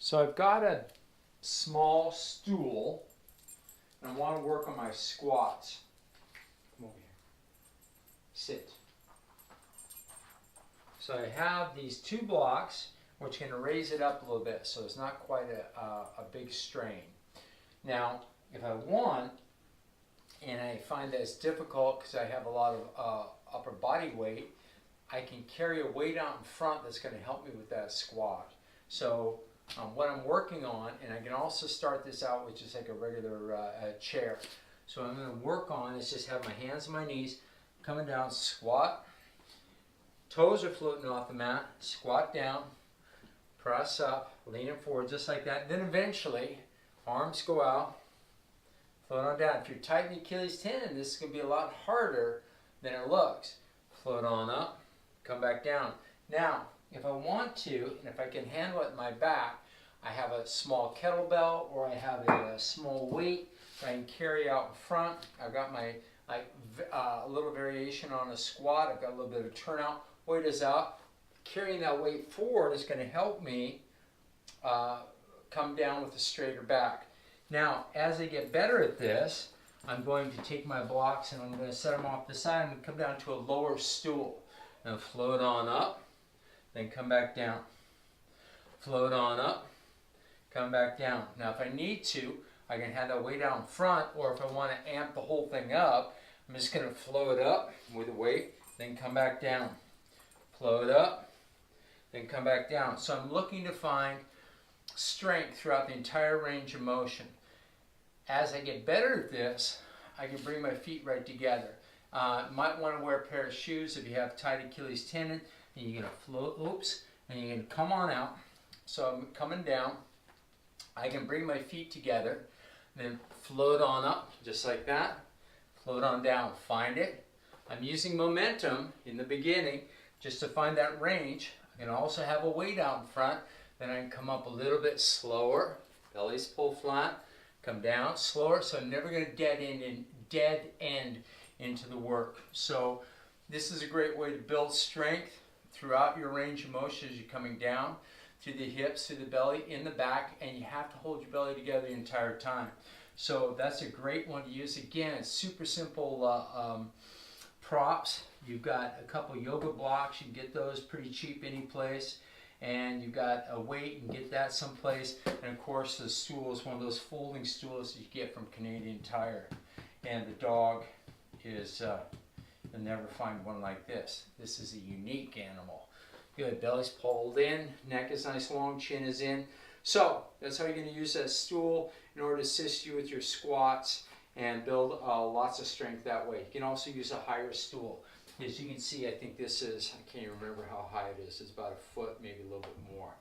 So I've got a small stool and I want to work on my squats. Come over here. Sit. So I have these two blocks which can raise it up a little bit so it's not quite a big strain. Now if I want, and I find that it's difficult because I have a lot of upper body weight, I can carry a weight out in front that's going to help me with that squat. So what I'm working on, and I can also start this out with just like a regular chair. So what I'm going to work on is just have my hands on my knees, coming down, squat, toes are floating off the mat, squat down, press up, leaning forward just like that. Then eventually, arms go out, float on down. If you're tight in the Achilles tendon, this is going to be a lot harder than it looks. Float on up, come back down. Now, if I want to, and if I can handle it in my back, I have a small kettlebell or I have a small weight that I can carry out in front. I've got my a little variation on a squat. I've got a little bit of turnout. Weight is up. Carrying that weight forward is going to help me come down with a straighter back. Now, as I get better at this, I'm going to take my blocks and I'm going to set them off the side. I'm going to come down to a lower stool and float on up, then come back down. Float on up, come back down. Now, if I need to, I can have that weight out in front, or if I want to amp the whole thing up, I'm just going to float up with the weight, then come back down. Float up, then come back down. So I'm looking to find strength throughout the entire range of motion. As I get better at this, I can bring my feet right together. Might want to wear a pair of shoes if you have tight Achilles tendon, and you're going to float, and you're going to come on out. So I'm coming down. I can bring my feet together, then float on up, just like that. Float on down, find it. I'm using momentum in the beginning just to find that range. I can also have a weight out in front. Then I can come up a little bit slower. Belly's pulled flat. Come down slower, so I'm never going to dead end into the work. So this is a great way to build strength throughout your range of motion as you're coming down, through the hips, through the belly, in the back, and you have to hold your belly together the entire time. So that's a great one to use. Again, it's super simple props. You've got a couple yoga blocks. You can get those pretty cheap any place. And you've got a weight, you can get that someplace. And of course the stool is one of those folding stools that you get from Canadian Tire. And the dog is, you'll never find one like this. This is a unique animal. Good, belly's pulled in, neck is nice long, chin is in. So that's how you're going to use that stool in order to assist you with your squats and build lots of strength that way. You can also use a higher stool. As you can see, I think this is, I can't even remember how high it is. It's about a foot, maybe a little bit more.